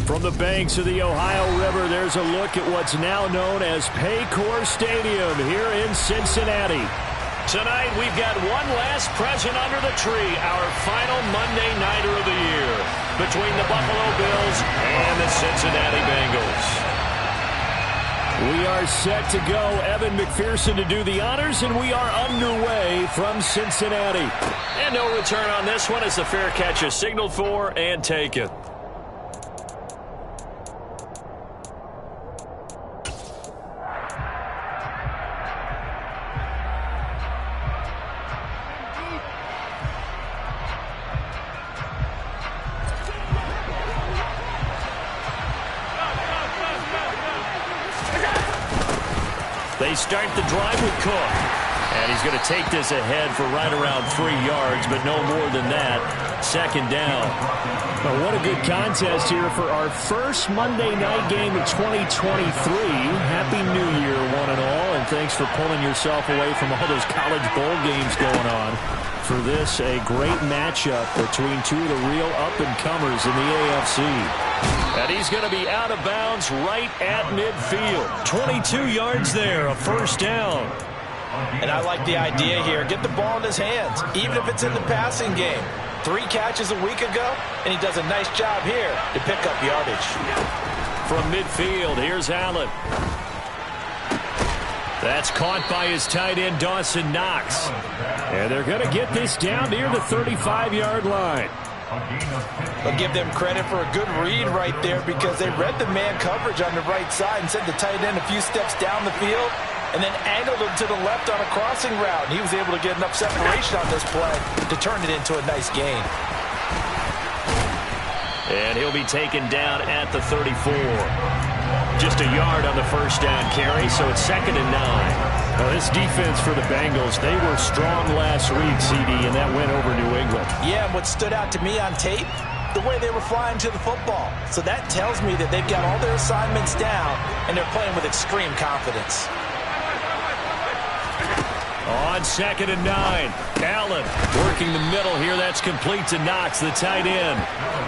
From the banks of the Ohio River, there's a look at what's now known as Paycor Stadium here in Cincinnati. Tonight, we've got one last present under the tree, our final Monday Nighter of the year, between the Buffalo Bills and the Cincinnati Bengals. We are set to go. Evan McPherson to do the honors, and we are underway from Cincinnati. And no return on this one as the fair catch is signaled for and taken. They start the drive with Cook. And he's going to take this ahead for right around 3 yards, but no more than that. Second down. Well, what a good contest here for our first Monday night game of 2023. Happy New Year, one and all, and thanks for pulling yourself away from all those college bowl games going on. For this, a great matchup between two of the real up-and-comers in the AFC. And he's going to be out of bounds right at midfield. 22 yards there, a first down. And I like the idea here. Get the ball in his hands, even if it's in the passing game. 3 catches a week ago, and he does a nice job here to pick up yardage. From midfield, here's Allen. That's caught by his tight end, Dawson Knox. And they're going to get this down near the 35-yard line. I'll give them credit for a good read right there because they read the man coverage on the right side and sent the tight end a few steps down the field and then angled him to the left on a crossing route. He was able to get enough separation on this play to turn it into a nice gain. And he'll be taken down at the 34. Just a yard on the first down carry, so it's 2nd and 9. Well, this defense for the Bengals, they were strong last week, CD, and that went over New England. Yeah, and what stood out to me on tape, the way they were flying to the football. So that tells me that they've got all their assignments down, and they're playing with extreme confidence. On 2nd and 9, Allen working the middle here. That's complete to Knox, the tight end.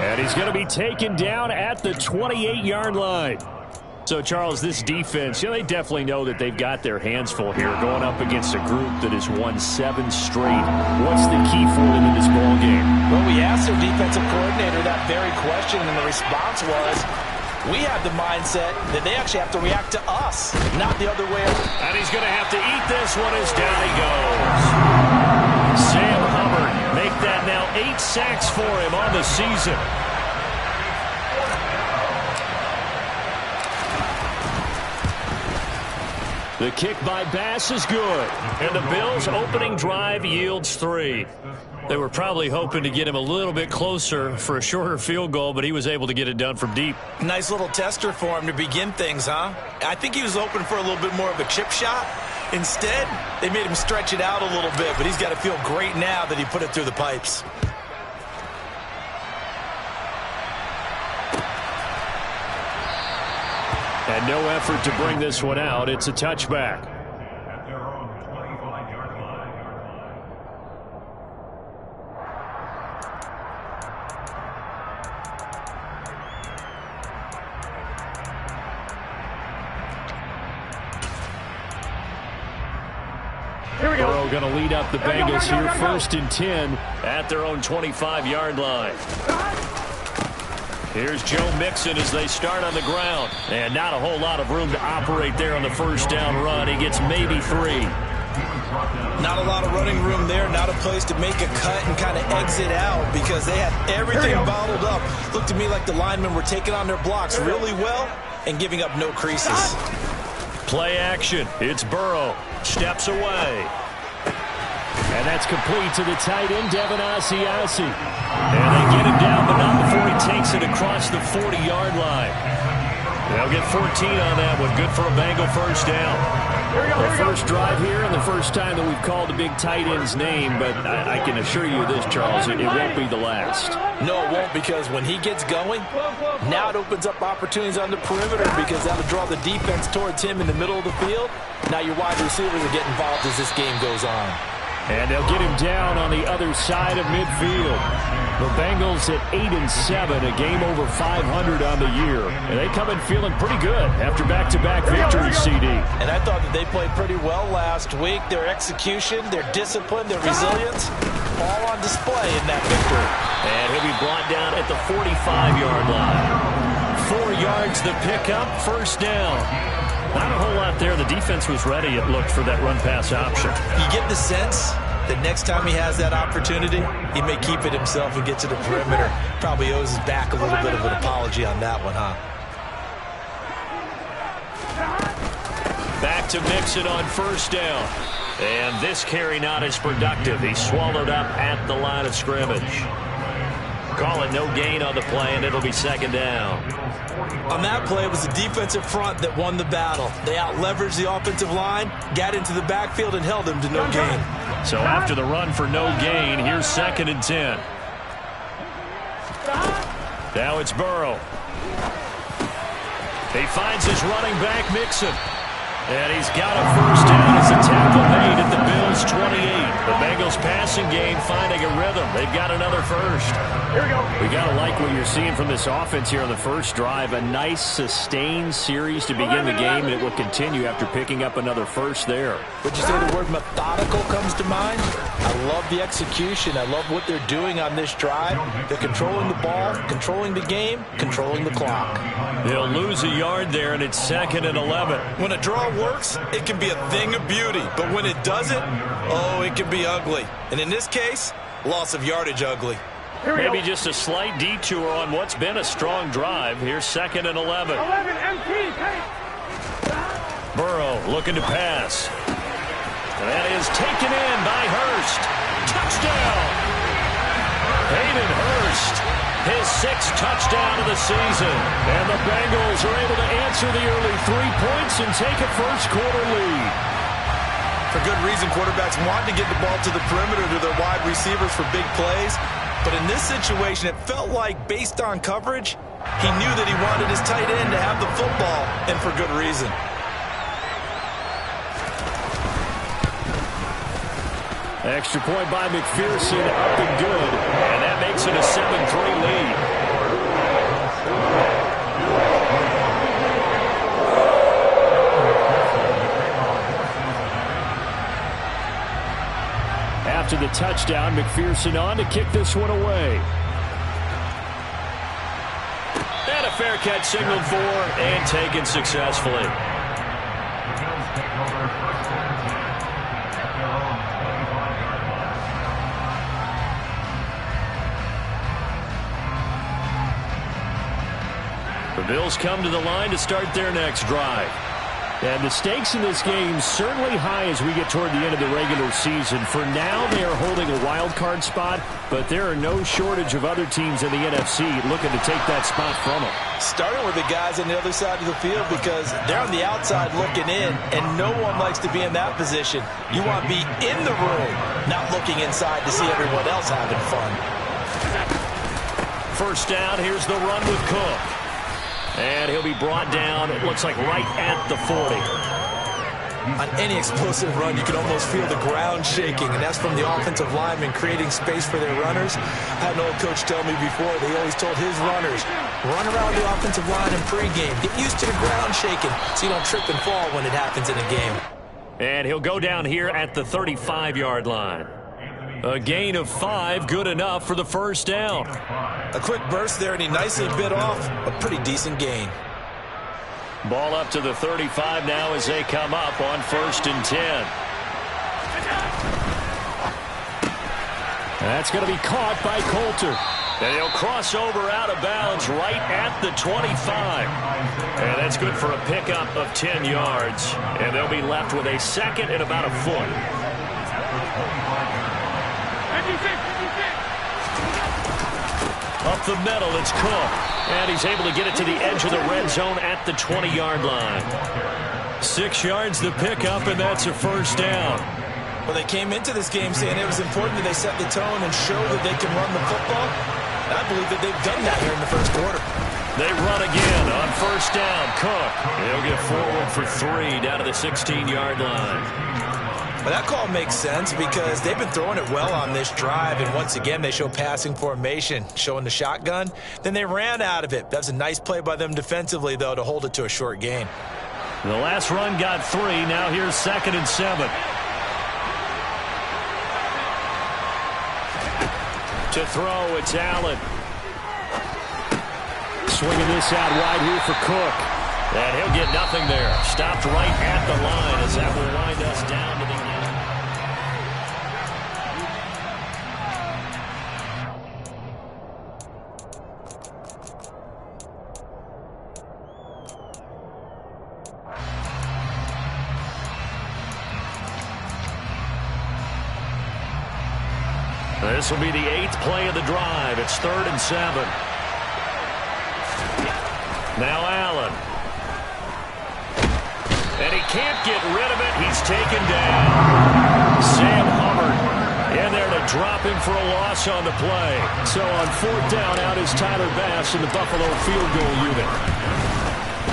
And he's going to be taken down at the 28-yard line. So, Charles, this defense, they definitely know that they've got their hands full here going up against a group that has won 7 straight. What's the key for them in this ball game? Well, we asked their defensive coordinator that very question, and the response was, we have the mindset that they actually have to react to us, not the other way around. And he's going to have to eat this one as down he goes. Sam Hubbard make that now 8 sacks for him on the season. The kick by Bass is good. And the Bills' opening drive yields 3. They were probably hoping to get him a little bit closer for a shorter field goal, but he was able to get it done from deep. Nice little tester for him to begin things, huh? I think he was hoping for a little bit more of a chip shot. Instead, they made him stretch it out a little bit, but he's got to feel great now that he put it through the pipes. And no effort to bring this one out. It's a touchback. Burrow going to lead up the Bengals here, 1st and 10 at their own 25-yard line. Here's Joe Mixon as they start on the ground. And not a whole lot of room to operate there on the first down run. He gets maybe 3. Not a lot of running room there, not a place to make a cut and kind of exit out because they had everything bottled up. Looked to me like the linemen were taking on their blocks really well and giving up no creases. Play action. It's Burrow. Steps away. And that's complete to the tight end, Devin Asiasi. And they get him down, but not before he takes it across the 40-yard line. They'll get 14 on that one. Good for a Bengal first down. The first drive here and the first time that we've called the big tight end's name, but I can assure you this, Charles, it won't be the last. No, it won't, because when he gets going, now it opens up opportunities on the perimeter because that'll draw the defense towards him in the middle of the field. Now your wide receivers will get involved as this game goes on. And they'll get him down on the other side of midfield. The Bengals at 8-7, a game over 500 on the year. And they come in feeling pretty good after back-to-back victories, CD. And I thought that they played pretty well last week. Their execution, their discipline, their resilience, all on display in that victory. And he'll be brought down at the 45-yard line. 4 yards the pickup, first down. Not a whole lot there. The defense was ready, it looked, for that run-pass option. You get the sense that next time he has that opportunity, he may keep it himself and get to the perimeter. Probably owes his back a little bit of an apology on that one, huh? Back to Mixon on first down. And this carry not as productive. He's swallowed up at the line of scrimmage. Call it no gain on the play, and it'll be second down. On that play, it was the defensive front that won the battle. They out-leveraged the offensive line, got into the backfield, and held him to no gain. So after the run for no gain, here's 2nd and 10. Now it's Burrow. He finds his running back, Mixon. And he's got a first down as a tackle made at the Bills' 28. The Bengals passing game finding a rhythm. They've got another first. Here we go. We got to like what you're seeing from this offense here on the first drive. A nice, sustained series to begin the game, and it will continue after picking up another first there. Would you say the word methodical comes to mind? I love the execution. I love what they're doing on this drive. They're controlling the ball, controlling the game, controlling the clock. They'll lose a yard there, and it's 2nd and 11. When a draw works, it can be a thing of beauty. But when it doesn't, oh, it can be ugly. And in this case, loss of yardage ugly. Maybe just a slight detour on what's been a strong drive. Here's 2nd and 11. Burrow looking to pass. And that is taken in by Hurst. Touchdown! Hayden Hurst, his 6th touchdown of the season. And the Bengals are able to answer the early 3 points and take a first-quarter lead. For good reason, quarterbacks want to get the ball to the perimeter to their wide receivers for big plays. But in this situation, it felt like, based on coverage, he knew that he wanted his tight end to have the football, and for good reason. Extra point by McPherson, up and good. And that makes it a 7-3 lead. After the touchdown, McPherson on to kick this one away. And a fair catch signaled for and taken successfully. The Bills come to the line to start their next drive. And the stakes in this game certainly high as we get toward the end of the regular season. For now, they are holding a wild card spot, but there are no shortage of other teams in the NFC looking to take that spot from them. Starting with the guys on the other side of the field because they're on the outside looking in, and no one likes to be in that position. You want to be in the room, not looking inside to see everyone else having fun. First down, here's the run with Cook. And he'll be brought down, it looks like right at the 40. On any explosive run, you can almost feel the ground shaking, and that's from the offensive linemen creating space for their runners. I had an old coach tell me before, they always told his runners, run around the offensive line in pregame. Get used to the ground shaking so you don't trip and fall when it happens in a game. And he'll go down here at the 35-yard line. A gain of 5, good enough for the first down. A quick burst there, and he nicely bit off a pretty decent gain. Ball up to the 35 now as they come up on 1st and 10. That's going to be caught by Coulter. And he'll cross over out of bounds right at the 25. And that's good for a pickup of 10 yards. And they'll be left with a second and about a foot. Up the middle, it's Cook. And he's able to get it to the edge of the red zone at the 20-yard line. 6 yards the pickup, and that's a first down. Well, they came into this game saying it was important that they set the tone and show that they can run the football. I believe that they've done that here in the first quarter. They run again on first down. Cook, he'll get forward for 3 down to the 16-yard line. Well, that call makes sense because they've been throwing it well on this drive, and once again, they show passing formation, showing the shotgun. Then they ran out of it. That's a nice play by them defensively, though, to hold it to a short gain. The last run got 3. Now here's 2nd and 7. To throw, it's Allen. Swinging this out wide here for Cook. And he'll get nothing there. Stopped right at the line as that will wind us down to the end. This will be the 8th play of the drive. It's 3rd and 7. Now Allen. And he can't get rid of it. He's taken down. Sam Hubbard in there to drop him for a loss on the play. So on 4th down, out is Tyler Bass in the Buffalo field goal unit.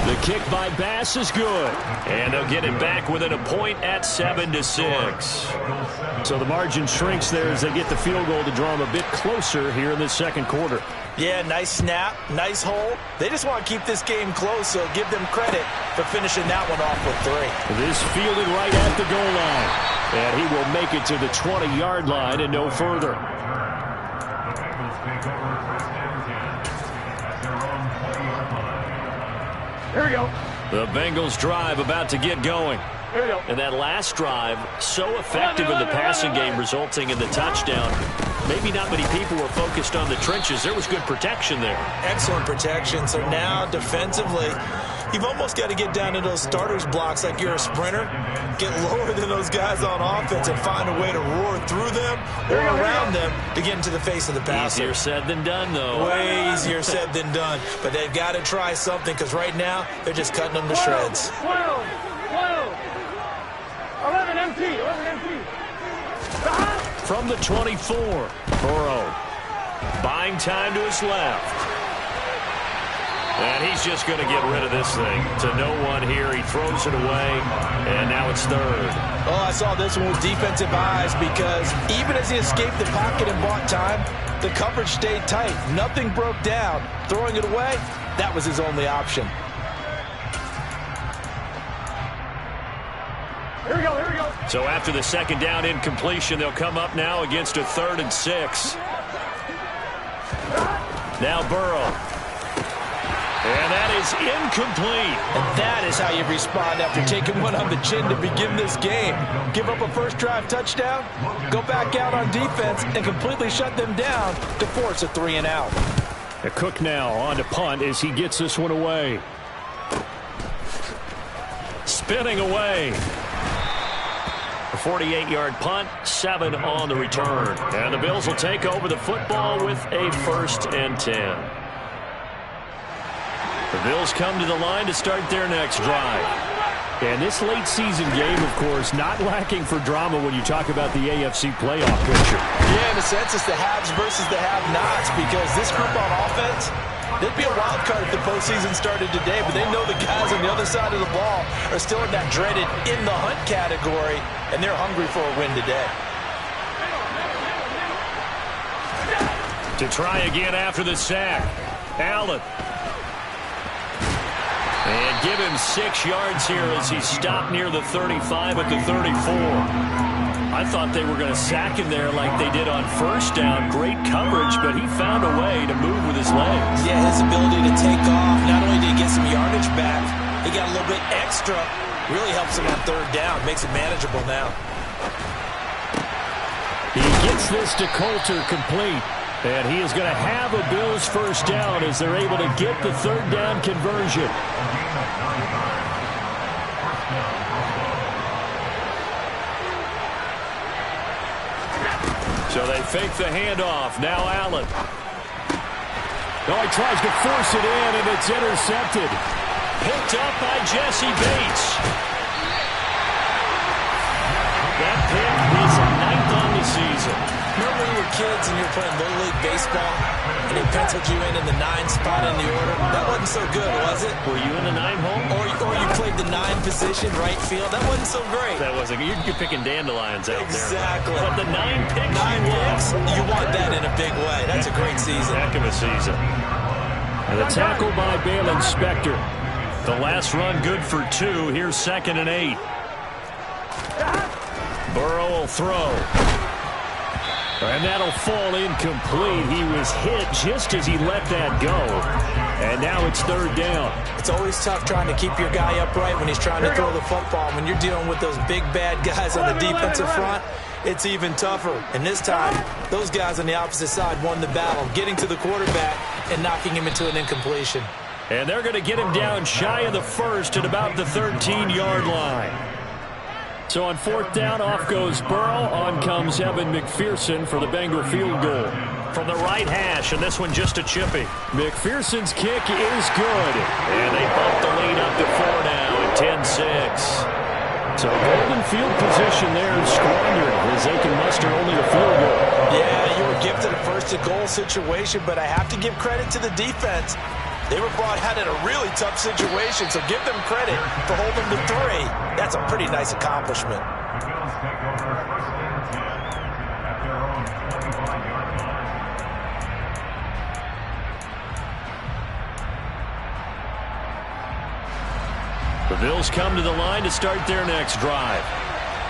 The kick by Bass is good. And they'll get it back within a point at 7-6. So the margin shrinks there as they get the field goal to draw them a bit closer here in the second quarter. Yeah, nice snap, nice hole. They just want to keep this game close, so give them credit for finishing that one off with 3. This fielded right at the goal line. And he will make it to the 20-yard line and no further. Here we go. The Bengals drive about to get going. Here we go. And that last drive, so effective in the passing game, resulting in the touchdown. Maybe not many people were focused on the trenches. There was good protection there. Excellent protection. So now, defensively, you've almost got to get down to those starters blocks like you're a sprinter. Get lower than those guys on offense and find a way to roar through them or around them to get into the face of the passer. Easier said than done, though. Way easier said than done. But they've got to try something because right now, they're just cutting them to shreds. 12. 11 MT. 11 MT. From the 24, Burrow buying time to his left. And he's just going to get rid of this thing to no one here. He throws it away, and now it's 3rd. Oh, I saw this one with defensive eyes because even as he escaped the pocket and bought time, the coverage stayed tight. Nothing broke down. Throwing it away, that was his only option. Here we go, here we go. So after the 2nd down incompletion, they'll come up now against a 3rd and 6. Now Burrow. And that is incomplete. And that is how you respond after taking one on the chin to begin this game. Give up a first drive touchdown, go back out on defense, and completely shut them down to force a 3 and out. A Cook now on to punt as he gets this one away. Spinning away. A 48-yard punt, 7 on the return. And the Bills will take over the football with a 1st and 10. The Bills come to the line to start their next drive. And this late season game, of course, not lacking for drama when you talk about the AFC playoff picture. Yeah, in a sense, it's the haves versus the have-nots because this group on offense, they'd be a wild card if the postseason started today, but they know the guys on the other side of the ball are still in that dreaded in-the-hunt category, and they're hungry for a win today. To try again after the sack, Allen. And give him 6 yards here as he stopped near the 35 at the 34. I thought they were going to sack him there like they did on 1st down. Great coverage, but he found a way to move with his legs. Yeah, his ability to take off, not only did he get some yardage back, he got a little bit extra. Really helps him on 3rd down, makes it manageable now. He gets this to Coulter complete. And he is going to have a Bills 1st down as they're able to get the 3rd down conversion. So they fake the handoff. Now Allen. Oh, he tries to force it in, and it's intercepted. Picked up by Jesse Bates. That pick is 9th on the season. Remember when you were kids and you were playing Little League Baseball and they penciled you in the 9 spot in the order? That wasn't so good, was it? Were you in the 9 hole? Or you played the 9 position, right field. That wasn't so great. That wasn't. You're picking dandelions out Exactly. there. But the 9 picks. 9 picks, you want that in a big way. That's a great season. Heck of a season. And the tackle by Baylon Spector. The last run good for 2. Here's 2nd and 8. Burrow will throw. And that'll fall incomplete. He was hit just as he let that go. And now it's 3rd down. It's always tough trying to keep your guy upright when he's trying to throw the football. When you're dealing with those big, bad guys on the defensive front, it's even tougher. And this time, those guys on the opposite side won the battle, getting to the quarterback and knocking him into an incompletion. And they're going to get him down shy of the 1st at about the 13-yard line. So on 4th down, off goes Burrow. On comes Evan McPherson for the Bengal field goal. From the right hash, and this one just a chippy. McPherson's kick is good. And they bump the lead up to 4 now at 10-6. So golden field position there is squandered as they can muster only a field goal. Yeah, you were gifted a 1st-and-goal situation, but I have to give credit to the defense. They were brought out in a really tough situation, so give them credit for holding the 3. That's a pretty nice accomplishment. The Bills come to the line to start their next drive.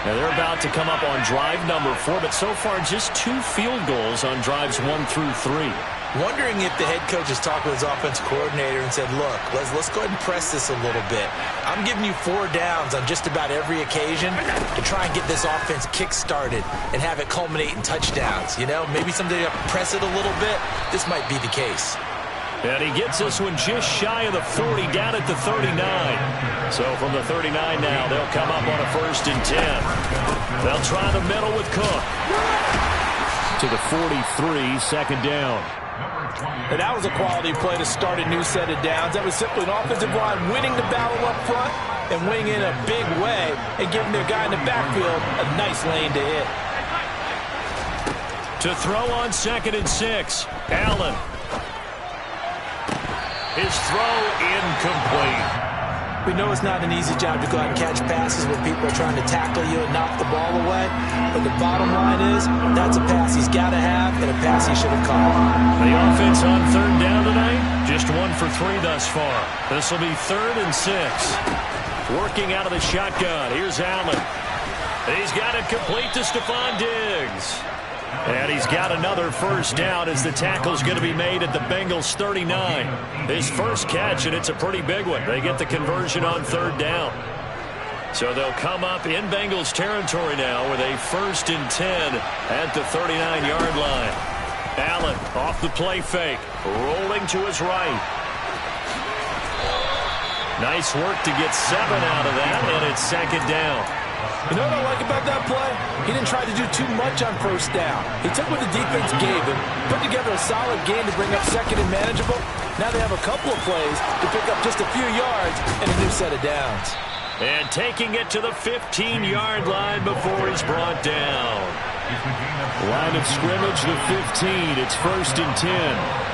Now they're about to come up on drive number 4, but so far just 2 field goals on drives 1 through 3. Wondering if the head coach has talked with his offensive coordinator and said, look, let's go ahead and press this a little bit. I'm giving you 4 downs on just about every occasion to try and get this offense kick-started and have it culminate in touchdowns. You know, maybe someday you press it a little bit. This might be the case. And he gets this one just shy of the 40, down at the 39. So from the 39 now, they'll come up on a 1st and 10. They'll try the middle with Cook. To the 43, 2nd down. And that was a quality play to start a new set of downs. That was simply an offensive line winning the battle up front and winning in a big way and giving their guy in the backfield a nice lane to hit. To throw on 2nd and 6, Allen. His throw incomplete. We know it's not an easy job to go out and catch passes when people are trying to tackle you and knock the ball away. But the bottom line is, that's a pass he's got to have and a pass he should have caught. The offense on 3rd down tonight, just 1 for 3 thus far. This will be 3rd and 6. Working out of the shotgun. Here's Allen. He's got it complete to Stephon Diggs. And he's got another 1st down as the tackle's going to be made at the Bengals 39. His first catch, and it's a pretty big one. They get the conversion on 3rd down. So they'll come up in Bengals territory now with a 1st and 10 at the 39-yard line. Allen off the play fake, rolling to his right. Nice work to get 7 out of that, and it's 2nd down. You know what I like about that play? He didn't try to do too much on 1st down. He took what the defense gave him, put together a solid game to bring up 2nd and manageable. Now they have a couple of plays to pick up just a few yards and a new set of downs. And taking it to the 15-yard line before he's brought down. Line of scrimmage, the 15. It's 1st and 10.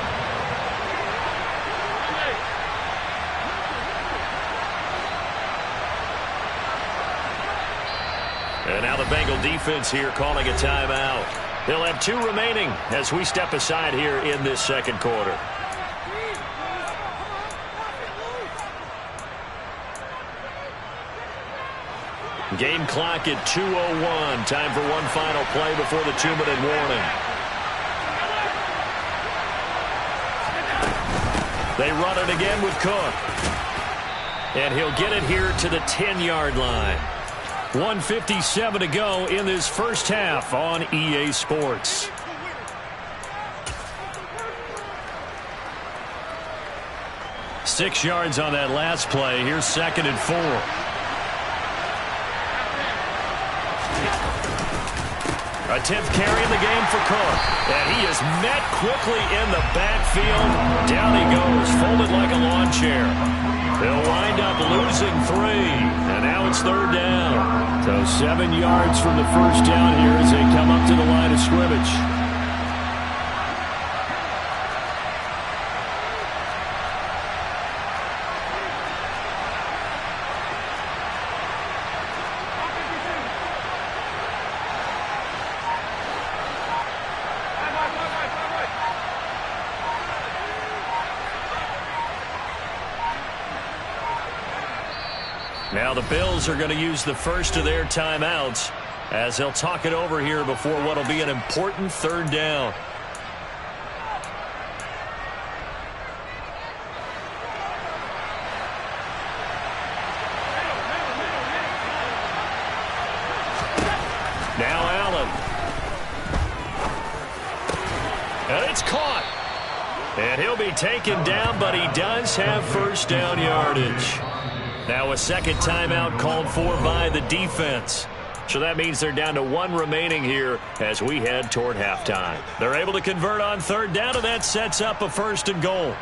And now the Bengal defense here calling a timeout. They'll have 2 remaining as we step aside here in this 2nd quarter. Game clock at 2:01. Time for one final play before the 2-minute warning. They run it again with Cook. And he'll get it here to the 10-yard line. 1:57 to go in this first half on EA Sports. Six yards on that last play. Here's 2nd and 4. A 10th carry in the game for Cook. And he is met quickly in the backfield. Down he goes, folded like a lawn chair. They'll wind up losing 3. And now it's 3rd down. So 7 yards from the first down here as they come up to the line of scrimmage. Now the Bills are going to use the first of their timeouts as they'll talk it over here before what will be an important third down. Now Allen. And it's caught. And he'll be taken down, but he does have first down yardage. Now a second timeout called for by the defense. So that means they're down to one remaining here as we head toward halftime. They're able to convert on third down, and that sets up a first and goal.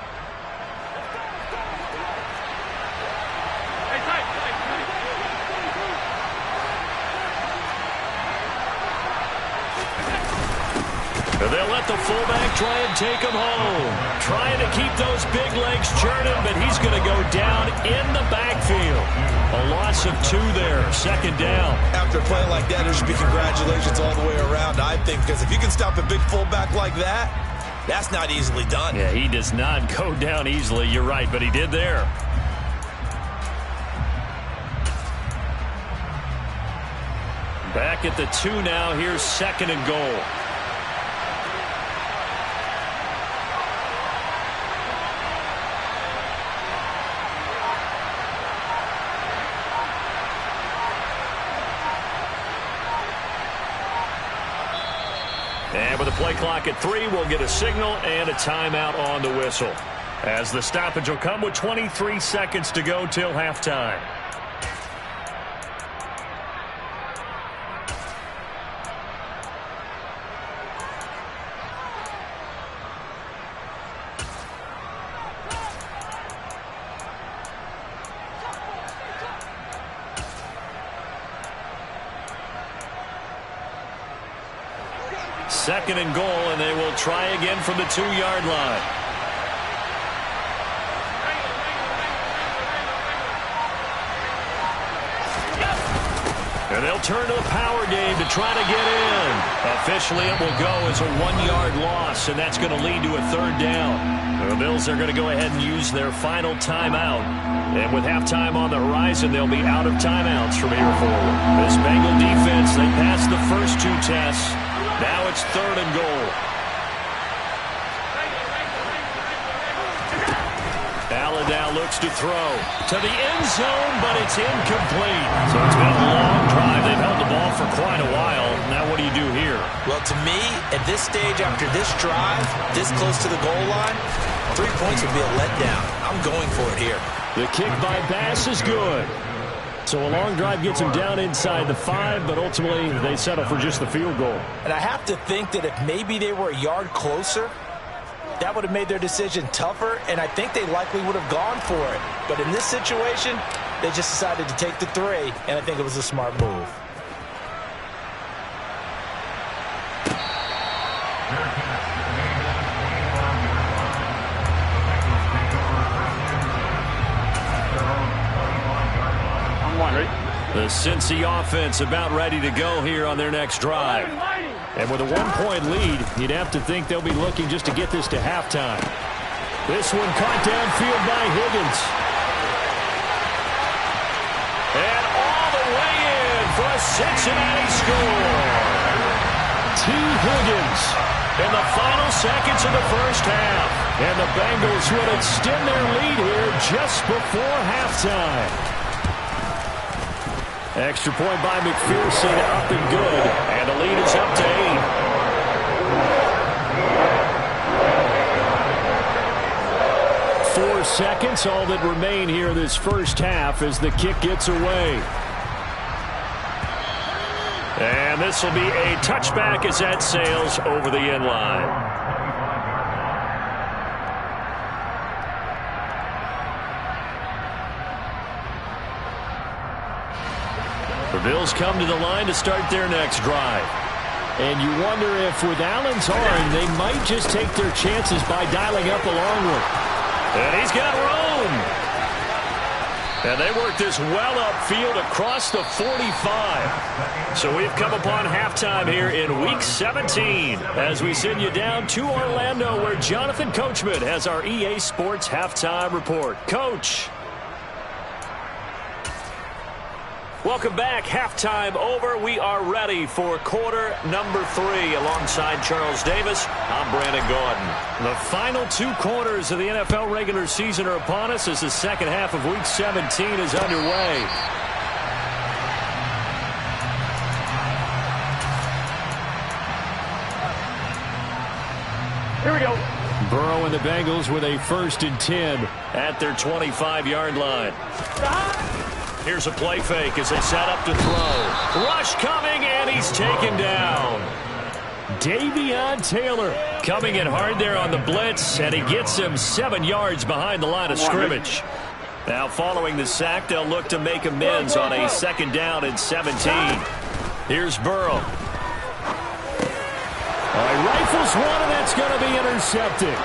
They'll let the fullback try and take him home. Trying to keep those big legs churning, but he's going to go down in the backfield. A loss of 2 there, second down. After playing like that, there should be congratulations all the way around, I think, because if you can stop a big fullback like that, that's not easily done. Yeah, he does not go down easily. You're right, but he did there. Back at the 2 now. Here's second and goal. And with the play clock at 3, we'll get a signal and a timeout on the whistle, as the stoppage will come with 23 seconds to go till halftime. Second and goal, and they will try again from the 2-yard line. And they'll turn to the power game to try to get in. Officially, it will go as a 1-yard loss, and that's going to lead to a third down. The Bills are going to go ahead and use their final timeout. And with halftime on the horizon, they'll be out of timeouts from here forward. This Bengal defense, they passed the first 2 tests. Now it's third and goal. Allen now looks to throw to the end zone, but it's incomplete. So it's been a long drive. They've held the ball for quite a while. Now what do you do here? Well, to me, at this stage, after this drive, this close to the goal line, 3 points would be a letdown. I'm going for it here. The kick by Bass is good. So a long drive gets them down inside the 5, but ultimately they settle for just the field goal. And I have to think that if maybe they were a yard closer, that would have made their decision tougher, and I think they likely would have gone for it. But in this situation, they just decided to take the 3, and I think it was a smart move. The Cincy offense about ready to go here on their next drive. And with a 1-point lead, you'd have to think they'll be looking just to get this to halftime. This one caught downfield by Higgins. And all the way in for a Cincinnati score. T. Higgins in the final seconds of the first half. And the Bengals would extend their lead here just before halftime. Extra point by McPherson, up and good. And the lead is up to 8. 4 seconds, all that remain here this first half as the kick gets away. And this will be a touchback as that sails over the end line. The Bills come to the line to start their next drive. And you wonder if with Allen's arm, they might just take their chances by dialing up a long one. And he's got room. And they work this well upfield across the 45. So we've come upon halftime here in Week 17 as we send you down to Orlando where Jonathan Coachman has our EA Sports Halftime Report. Coach. Welcome back. Halftime over. We are ready for quarter number 3. Alongside Charles Davis, I'm Brandon Gaudin. The final 2 quarters of the NFL regular season are upon us as the second half of Week 17 is underway. Here we go. Burrow and the Bengals with a 1st and 10 at their 25-yard line. Here's a play fake as they set up to throw. Rush coming, and he's taken down. Davion Taylor coming in hard there on the blitz, and he gets him 7 yards behind the line of scrimmage. Now following the sack, they'll look to make amends on a 2nd down and 17. Here's Burrow. Rifles one, and that's going to be intercepted.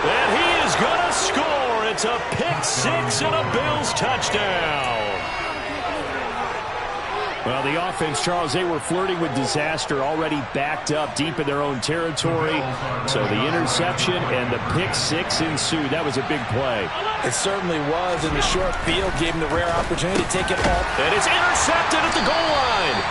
And he is going to score. It's a pick 6 and a Bills touchdown. Well, the offense, Charles, they were flirting with disaster, already backed up deep in their own territory. So the interception and the pick 6 ensued. That was a big play. It certainly was, and the short field gave him the rare opportunity to take it off. And it's intercepted at the goal line.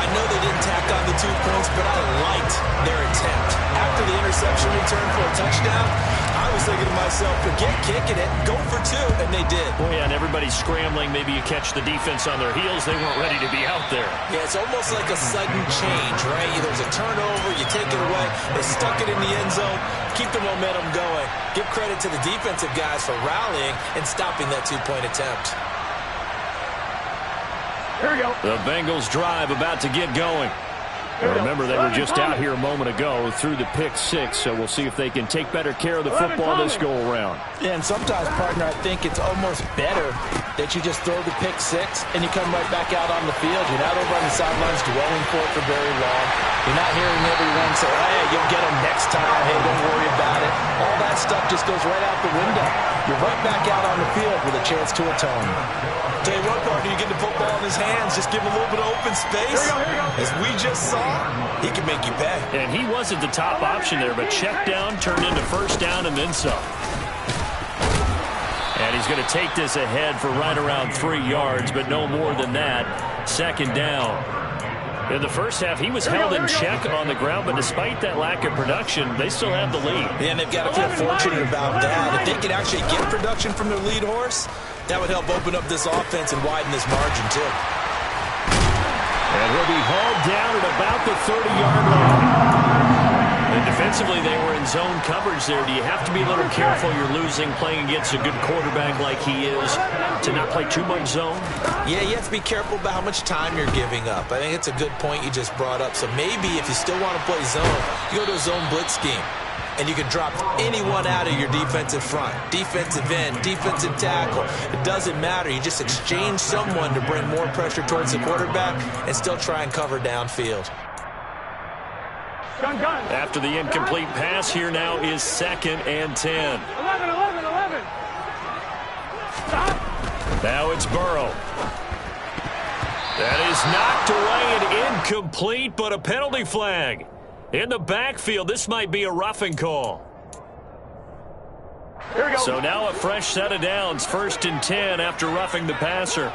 I know they didn't tack on the 2 points, but I liked their attempt. After the interception return for a touchdown, I was thinking to myself, forget kicking it, go for 2, and they did. Well, yeah, and everybody's scrambling. Maybe you catch the defense on their heels. They weren't ready to be out there. Yeah, it's almost like a sudden change, right? There's a turnover, you take it away, they stuck it in the end zone, keep the momentum going. Give credit to the defensive guys for rallying and stopping that 2-point attempt. Here we go. The Bengals drive about to get going. Remember, they were just out here a moment ago through the pick 6, so we'll see if they can take better care of the football this go-around. Yeah, and sometimes, partner, I think it's almost better that you just throw the pick 6 and you come right back out on the field. You're not over on the sidelines dwelling for it for very long. You're not hearing everyone say, hey, you'll get them next time. Hey, don't worry about it. All that stuff just goes right out the window. You're right back out on the field with a chance to atone. Tell you what, partner, you get the football in his hands, just give him a little bit of open space. Here we go. As we just saw, he can make you pay. And he wasn't the top option there, but check down turned into 1st down and then some. And he's going to take this ahead for right around 3 yards, but no more than that. 2nd down. In the first half, he was held in check on the ground, but despite that lack of production, they still have the lead. Yeah, and they've got to feel fortunate about that. If they could actually get production from their lead horse, that would help open up this offense and widen this margin, too. And he'll be hauled down at about the 30-yard line. And defensively, they were in zone coverage there. Do you have to be a little careful? You're losing playing against a good quarterback like he is to not play too much zone? Yeah, you have to be careful about how much time you're giving up. I think it's a good point you just brought up. So maybe if you still want to play zone, you go to a zone blitz scheme. And you can drop anyone out of your defensive front. Defensive end, defensive tackle. It doesn't matter. You just exchange someone to bring more pressure towards the quarterback and still try and cover downfield. Gun. After the incomplete pass, here now is 2nd and 10. 11. Stop. Now it's Burrow. That is knocked away and incomplete, but a penalty flag. In the backfield, this might be a roughing call. Here we go. So now a fresh set of downs, 1st and 10 after roughing the passer.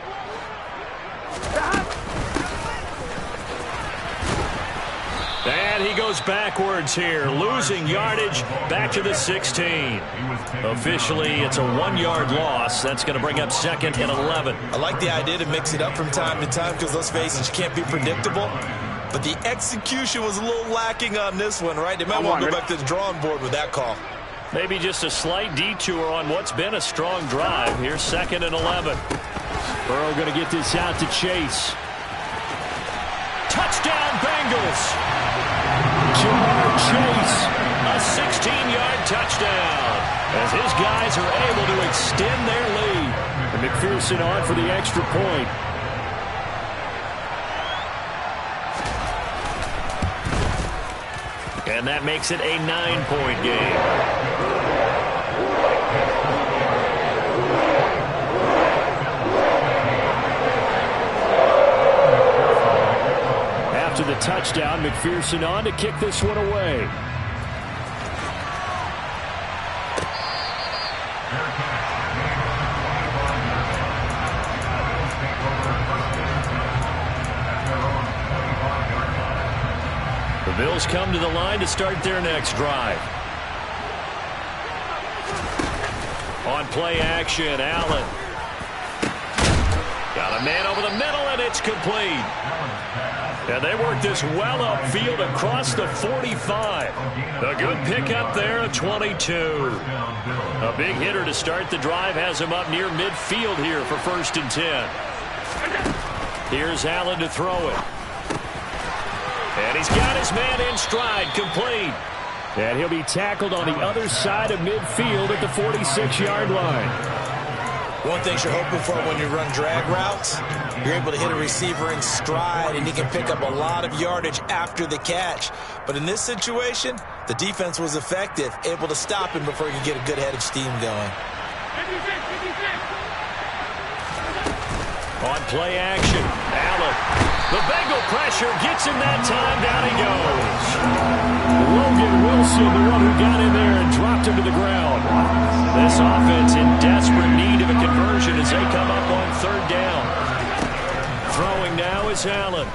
And he goes backwards here, losing yardage back to the 16. Officially, it's a 1-yard loss. That's going to bring up 2nd and 11. I like the idea to mix it up from time to time because, let's face it, you can't be predictable. But the execution was a little lacking on this one, right? They might want to go back to the drawing board with that call. Maybe just a slight detour on what's been a strong drive. Here's 2nd and 11. Burrow going to get this out to Chase. Touchdown, Bengals. Ja'Marr Chase, a 16-yard touchdown. As his guys are able to extend their lead. And McPherson on for the extra point. And that makes it a 9-point game. After the touchdown, McPherson on to kick this one away. Bills come to the line to start their next drive. On play action, Allen. Got a man over the middle, and it's complete. And they work this well upfield across the 45. A good pickup there at 22. A big hitter to start the drive has him up near midfield here for 1st and 10. Here's Allen to throw it. And he's got his man in stride, complete. And he'll be tackled on the other side of midfield at the 46-yard line. One thing you're hoping for when you run drag routes, you're able to hit a receiver in stride, and he can pick up a lot of yardage after the catch. But in this situation, the defense was effective, able to stop him before he could get a good head of steam going. On play action, Allen. The Bengal pressure gets him that time. Down he goes. Logan Wilson, the one who got in there and dropped him to the ground. This offense in desperate need of a conversion as they come up on 3rd down. Throwing now is Allen.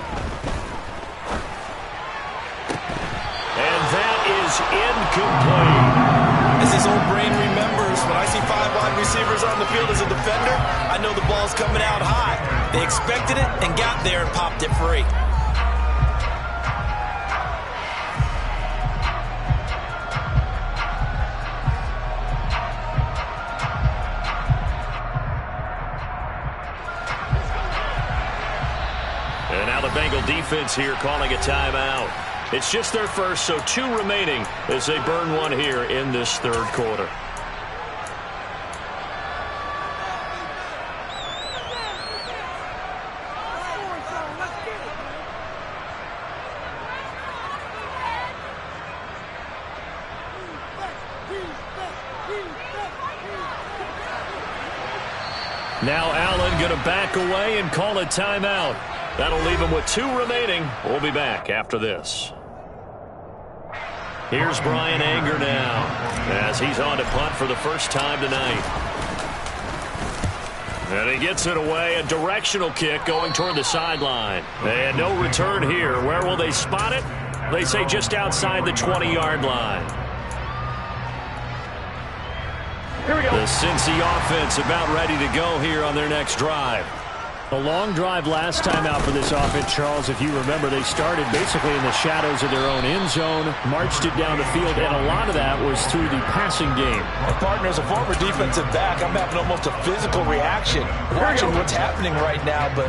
And that is incomplete. As his old brain remembers, when I see 5 wide receivers on the field as a defender, I know the ball's coming out high. They expected it and got there and popped it free. And now the Bengal defense here calling a timeout. It's just their first, so 2 remaining as they burn one here in this 3rd quarter. Now Allen going to back away and call a timeout. That'll leave him with 2 remaining. We'll be back after this. Here's Bryan Anger now as he's on to punt for the first time tonight. And he gets it away, a directional kick going toward the sideline. And no return here. Where will they spot it? They say just outside the 20-yard line. Here we go. The Cincy offense about ready to go here on their next drive. A long drive last time out for this offense, Charles. If you remember, they started basically in the shadows of their own end zone, marched it down the field, and a lot of that was through the passing game. My partner, as a former defensive back, I'm having almost a physical reaction watching what's happening right now. But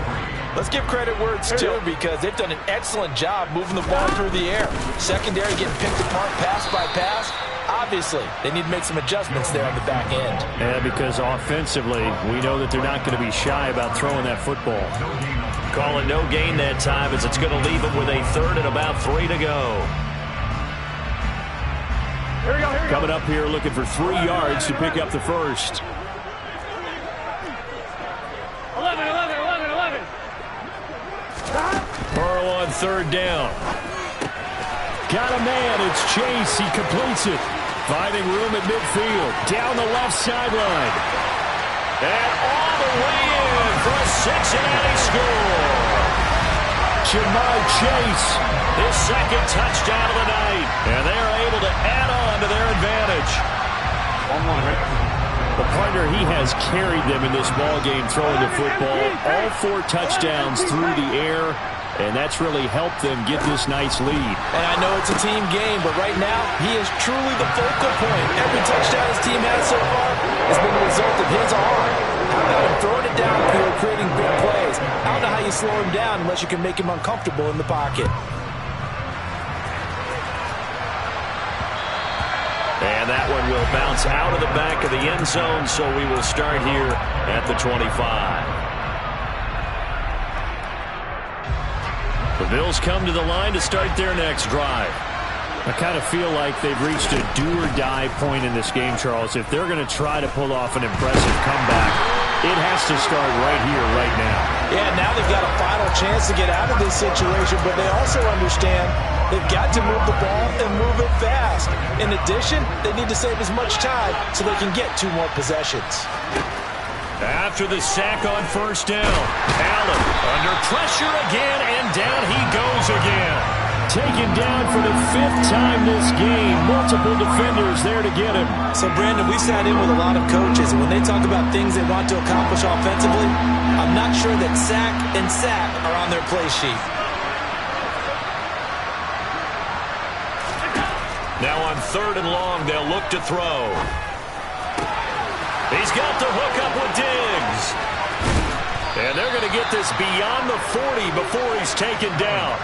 let's give credit where it's due, because they've done an excellent job moving the ball through the air. Secondary getting picked apart pass by pass. Obviously, they need to make some adjustments there on the back end. Yeah, because offensively, we know that they're not going to be shy about throwing that football. Calling no gain that time as it's going to leave them with a 3rd and about 3 to go. Here we go, here we go. Coming up here looking for 3 yards to pick up the first. 11, 11, 11, 11. Burrow on 3rd down. Got a man. It's Chase. He completes it. Finding room at midfield. Down the left sideline. And all the way in for a Cincinnati score. Ja'Marr Chase, his 2nd touchdown of the night. And they're able to add on to their advantage. The partner, he has carried them in this ballgame throwing the football. All 4 touchdowns through the air. And that's really helped them get this nice lead. And I know it's a team game, but right now, he is truly the focal point. Every touchdown his team has so far has been the result of his arm. How about him throwing it downfield, creating big plays? I don't know how you slow him down unless you can make him uncomfortable in the pocket. And that one will bounce out of the back of the end zone, so we will start here at the 25. The Bills come to the line to start their next drive. I kind of feel like they've reached a do-or-die point in this game, Charles. If they're going to try to pull off an impressive comeback, it has to start right here, right now. Yeah, now they've got a final chance to get out of this situation, but they also understand they've got to move the ball and move it fast. In addition, they need to save as much time so they can get 2 more possessions. After the sack on 1st down, Allen under pressure again, and down he goes again. Taken down for the 5th time this game. Multiple defenders there to get him. So, Brandon, we sat in with a lot of coaches, and when they talk about things they want to accomplish offensively, I'm not sure that sack and sack are on their play sheet. Now on 3rd and long, they'll look to throw. He's got the hook up with Diggs. And they're going to get this beyond the 40 before he's taken down.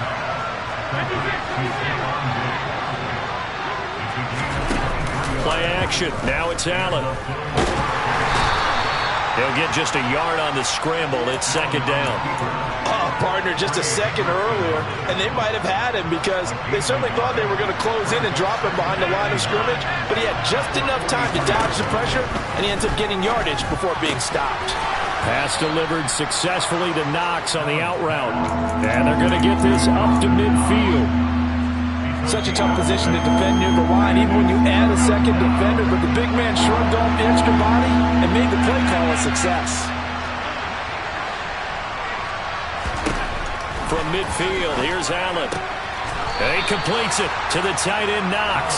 Play action. Now it's Allen. He'll get just a yard on the scramble. It's 2nd down. Oh, partner, just a second earlier, and they might have had him because they certainly thought they were going to close in and drop him behind the line of scrimmage, but he had just enough time to dodge the pressure, and he ends up getting yardage before being stopped. Pass delivered successfully to Knox on the out route. And they're going to get this up to midfield. Such a tough position to defend near the line, even when you add a second defender, but the big man shrugged off the extra body and made the play call a success. From midfield, here's Allen. And he completes it to the tight end, Knox.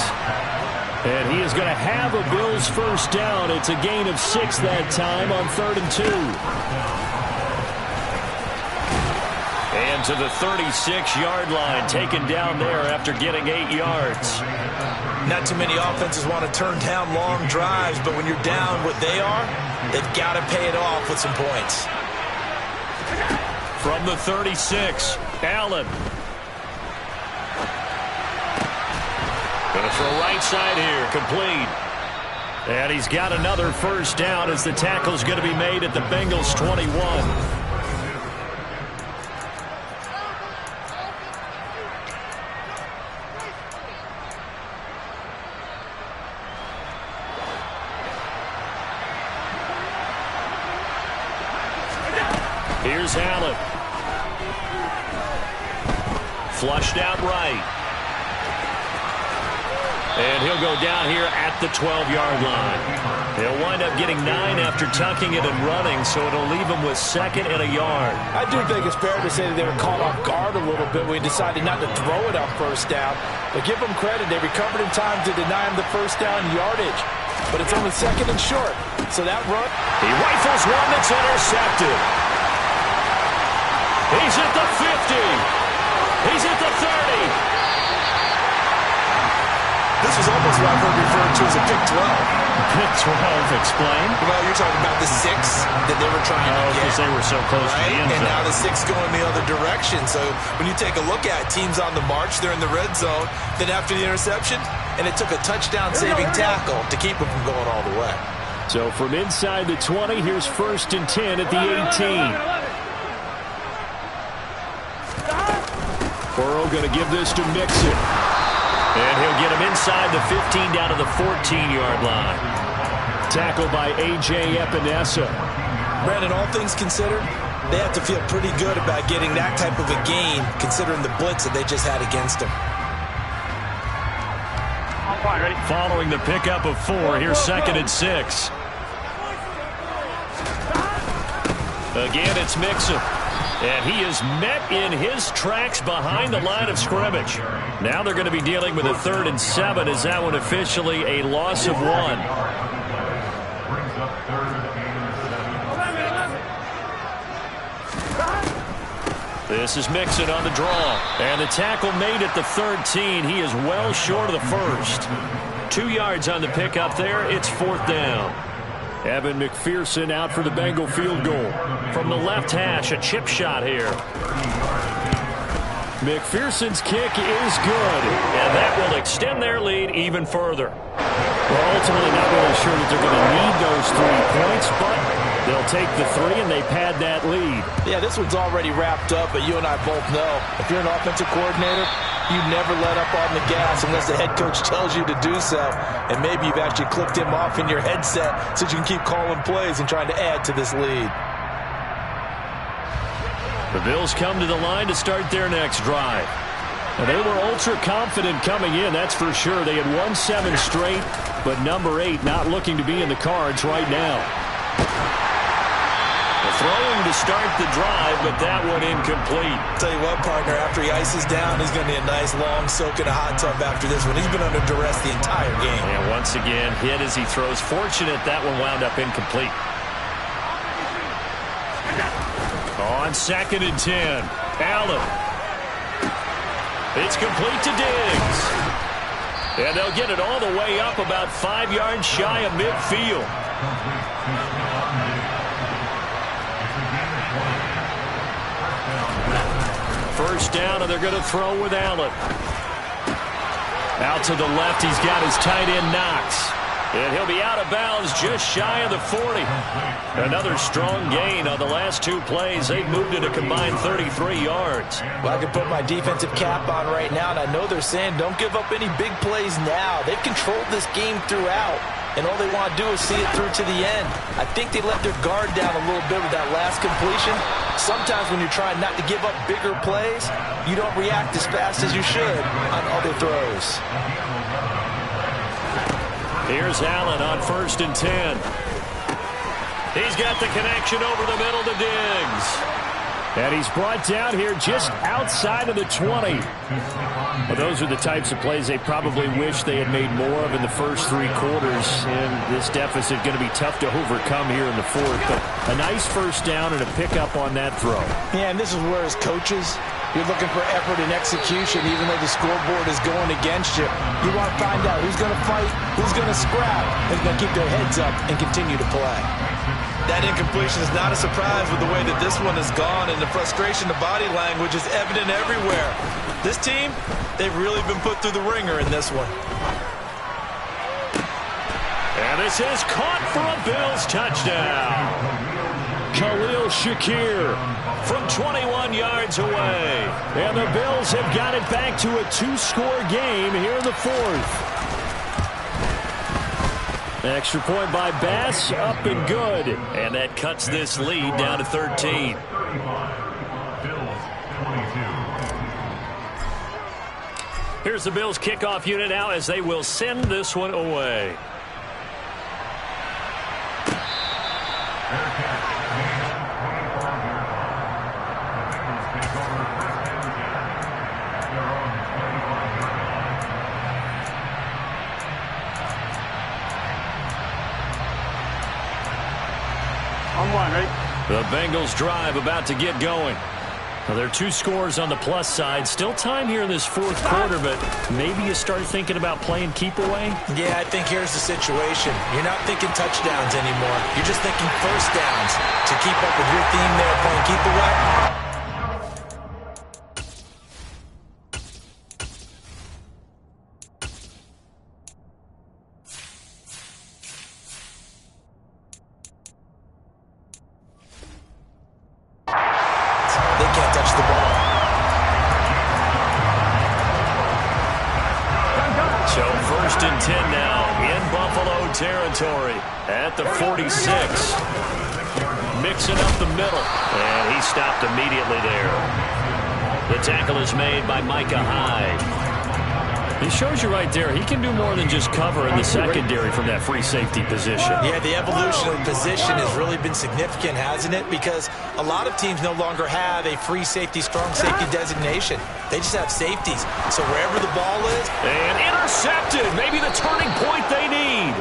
And he is going to have a Bills first down. It's a gain of 6 that time on 3rd and 2. And to the 36-yard line, taken down there after getting 8 yards. Not too many offenses want to turn down long drives, but when you're down what they are, they've got to pay it off with some points. From the 36, Allen. Going to throw right side here, complete. And he's got another first down as the tackle's going to be made at the Bengals 21. Here's Allen. Flushed out right. And he'll go down here at the 12-yard line. He'll wind up getting 9 after tucking it and running, so it'll leave him with 2nd and a yard. I do think it's fair to say that they were caught off guard a little bit when we decided not to throw it on first down. But give them credit. They recovered in time to deny him the first down yardage. But it's only 2nd and short. So that run... He rifles one that's intercepted. He's at the 50. He's at the 30. This is almost what I've heard referred to as a Big 12. Big 12, explain. Well, you're talking about the 6 that they were trying to get. Because they were so close to the end zone. And now the 6 going the other direction. So when you take a look at teams on the march, they're in the red zone. Then after the interception, and it took a touchdown-saving tackle to keep them from going all the way. So from inside the 20, here's 1st and 10 at the 18. Burrow going to give this to Mixon. And he'll get him inside the 15 down to the 14-yard line. Tackled by A.J. Epinesa. Brandon, all things considered, they have to feel pretty good about getting that type of a gain considering the blitz that they just had against them. Following the pickup of 4, here's 2nd and 6. Again, it's Mixon. And he is met in his tracks behind the line of scrimmage. Now they're going to be dealing with a 3rd and 7. Is that one officially a loss of 1? This is Mixon on the draw. And the tackle made at the 13. He is well short of the first. 2 yards on the pickup there. It's 4th down. Evan McPherson out for the Bengal field goal. From the left hash, a chip shot here. McPherson's kick is good, and that will extend their lead even further. Well, ultimately not really sure that they're going to need those 3 points, but they'll take the 3 and they pad that lead. Yeah, this one's already wrapped up, but you and I both know if you're an offensive coordinator, you never let up on the gas unless the head coach tells you to do so. And maybe you've actually clicked him off in your headset so you can keep calling plays and trying to add to this lead. The Bills come to the line to start their next drive. Now, they were ultra confident coming in, that's for sure. They had won 7 straight, but number 8 not looking to be in the cards right now. Throwing to start the drive, but that one incomplete. Tell you what, partner, after he ices down, he's going to need a nice long soak in a hot tub after this one. He's been under duress the entire game. And once again, hit as he throws. Fortunate that one wound up incomplete. On 2nd and 10, Allen. It's complete to Diggs. And they'll get it all the way up about 5 yards shy of midfield. First down, and they're going to throw with Allen. Out to the left, he's got his tight end Knox. And he'll be out of bounds just shy of the 40. Another strong gain on the last 2 plays. They've moved it a combined 33 yards. Well, I can put my defensive cap on right now, and I know they're saying don't give up any big plays now. They've controlled this game throughout, and all they want to do is see it through to the end. I think they let their guard down a little bit with that last completion. Sometimes when you're trying not to give up bigger plays, you don't react as fast as you should on other throws. Here's Allen on 1st and 10. He's got the connection over the middle to Diggs. And he's brought down here just outside of the 20. Well, those are the types of plays they probably wish they had made more of in the first 3 quarters. And this deficit going to be tough to overcome here in the 4th. But a nice first down and a pickup on that throw. Yeah, and this is where as coaches, you're looking for effort and execution, even though the scoreboard is going against you. You want to find out who's going to fight, who's going to scrap, who's going to keep their heads up and continue to play. That incompletion is not a surprise with the way that this one has gone, and the frustration, the body language is evident everywhere. This team, they've really been put through the ringer in this one. And this is caught for a Bills touchdown. Khalil Shakir from 21 yards away. And the Bills have got it back to a 2-score game here in the 4th. Extra point by Bass, up and good. And that cuts this lead down to 13. Here's the Bills kickoff unit now as they will send this one away. The Bengals drive about to get going. Well, there are 2 scores on the plus side. Still time here in this 4th quarter, but maybe you start thinking about playing keep away? Yeah, I think here's the situation. You're not thinking touchdowns anymore. You're just thinking first downs. To keep up with your theme there, playing keep away. Territory at the 46. Mixing up the middle. And he stopped immediately there. The tackle is made by Micah Hyde. He shows you right there, he can do more than just cover in the secondary from that free safety position. Yeah, the evolution of position has really been significant, hasn't it? Because a lot of teams no longer have a free safety, strong safety designation. They just have safeties. So wherever the ball is. And intercepted. Maybe the turning point they need.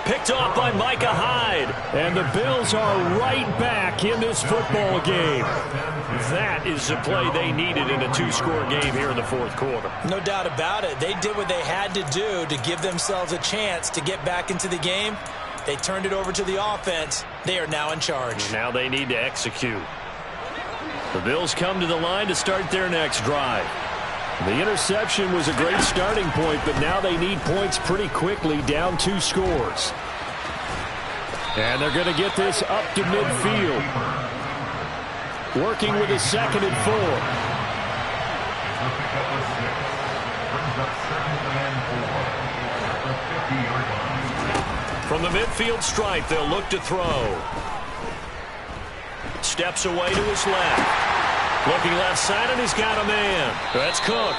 Picked off by Micah Hyde. And the Bills are right back in this football game. That is the play they needed in a 2-score game here in the 4th quarter. No doubt about it. They did what they had to do to give themselves a chance to get back into the game. They turned it over to the offense. They are now in charge. Now they need to execute. The Bills come to the line to start their next drive. The interception was a great starting point, but now they need points pretty quickly, down 2 scores. And they're going to get this up to midfield. Working with a 2nd and 4. From the midfield stripe, they'll look to throw. Steps away to his left. Looking left side, and he's got a man. That's Cook.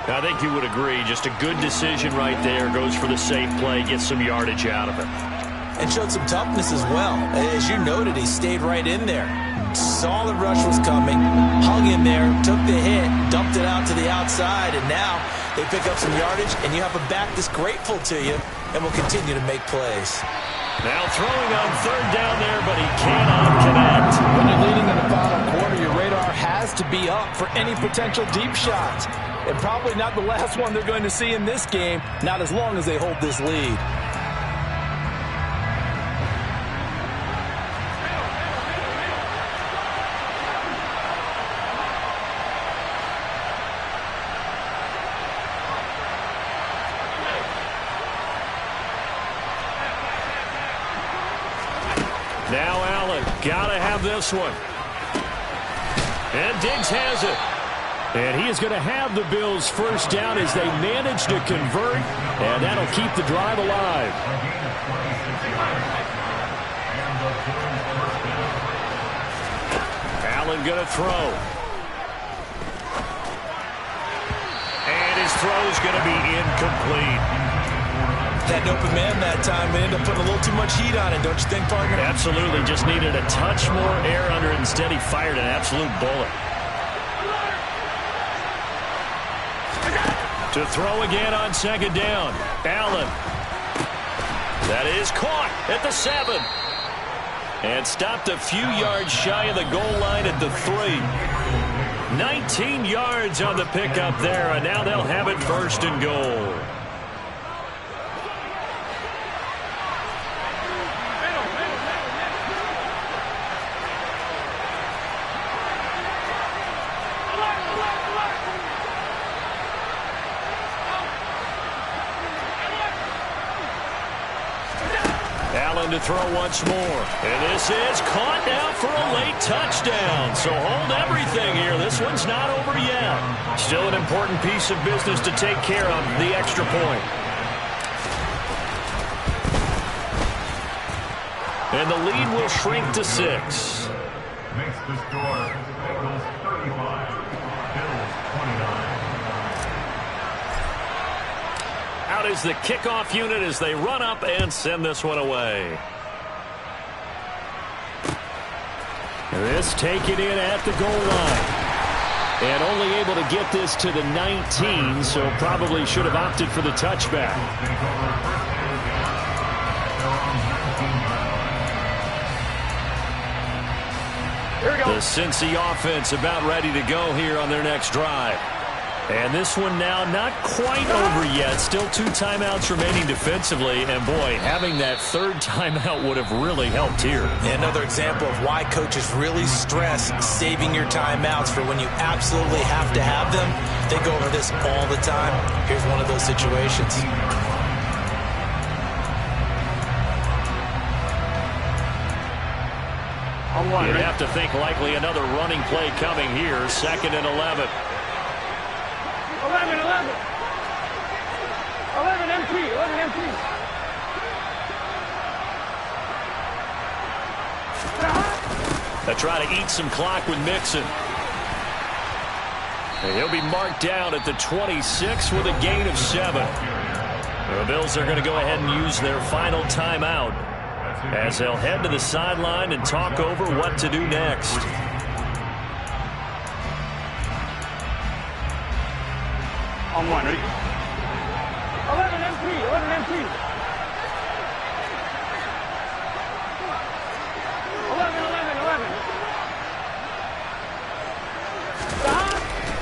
I think you would agree, just a good decision right there. Goes for the safe play, gets some yardage out of it. and showed some toughness as well. As you noted, he stayed right in there. Saw the rush was coming, hung in there, took the hit, dumped it out to the outside, and now they pick up some yardage, and you have a back that's grateful to you and will continue to make plays. Now throwing on third down there, but he cannot connect. When you're leading in the final quarter, your radar has to be up for any potential deep shots. And probably not the last one they're going to see in this game, not as long as they hold this lead. Now Allen, gotta have this one. And Diggs has it. And he is going to have the Bills first down as they manage to convert, and that'll keep the drive alive. Allen going to throw. And his throw is going to be incomplete. Had an open man that time, but ended up putting a little too much heat on it, don't you think, partner? Absolutely. Just needed a touch more air under it. Instead, he fired an absolute bullet. To throw again on second down. Allen. That is caught at the 7. And stopped a few yards shy of the goal line at the 3. 19 yards on the pickup there, and now they'll have it first and goal. To throw once more. And this is caught now for a late touchdown. So hold everything here. This one's not over yet. Still an important piece of business to take care of, the extra point. And the lead will shrink to 6. Makes the score Bengals 35, Bills 29. Out is the kickoff unit as they run up and send this one away. This taken in at the goal line. And only able to get this to the 19, so probably should have opted for the touchback. The Cincy offense about ready to go here on their next drive. And this one now not quite over yet. Still 2 timeouts remaining defensively. And, boy, having that third timeout would have really helped here. Another example of why coaches really stress saving your timeouts for when you absolutely have to have them. They go over this all the time. Here's one of those situations. You'd have to think likely another running play coming here. 2nd and 11. 11 empty. They try to eat some clock with Mixon. And he'll be marked down at the 26 with a gain of 7. The Bills are going to go ahead and use their final timeout as they'll head to the sideline and talk over what to do next. On one, ready? 11 empty. 11.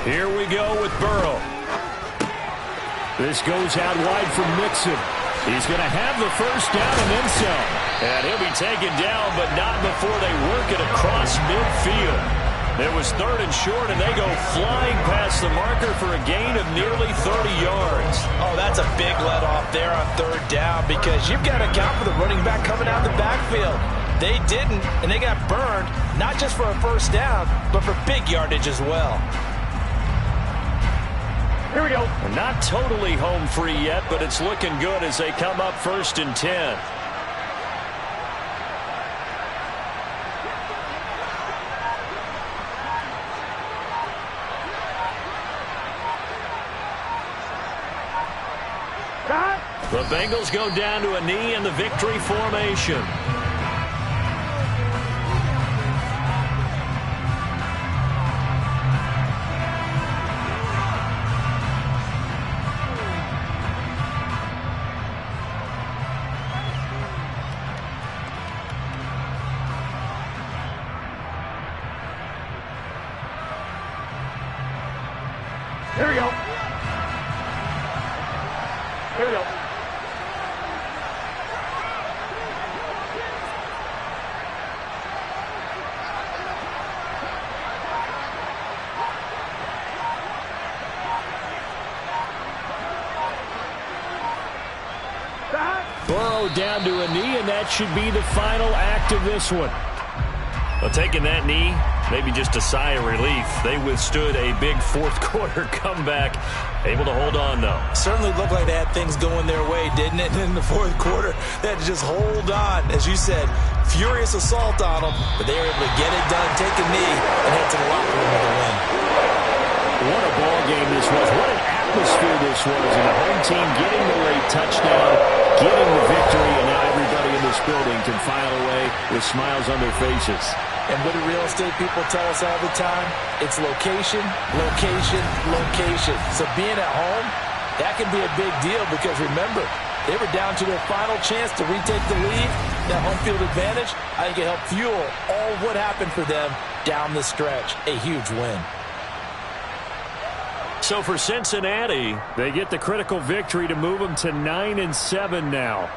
Here we go with Burrow. This goes out wide for Mixon. He's going to have the first down and then some. And he'll be taken down, but not before they work it across midfield. It was 3rd and short, and they go flying past the marker for a gain of nearly 30 yards. Oh, that's a big let off there on 3rd down because you've got to account for the running back coming out the backfield. They didn't, and they got burned, not just for a first down, but for big yardage as well. Here we go. Not totally home free yet, but it's looking good as they come up 1st and 10. The Bengals go down to a knee in the victory formation. Here we go. Here we go. Burrow down to a knee, and that should be the final act of this one. Well, taking that knee, maybe just a sigh of relief. They withstood a big fourth-quarter comeback. Able to hold on, though. Certainly looked like they had things going their way, didn't it? In the fourth quarter, they had to just hold on. As you said, furious assault on them, but they were able to get it done, take a knee, and head to the locker room with a win. What a ball game this was. What an atmosphere this was. And the home team getting the late touchdown, getting the victory, and now everybody in this building can file away with smiles on their faces. And what do real estate people tell us all the time? It's location, location, location. So being at home, that can be a big deal because remember, they were down to their final chance to retake the lead. That home field advantage, I think it helped fuel all of what happened for them down the stretch. A huge win. So for Cincinnati, they get the critical victory to move them to 9-7 now.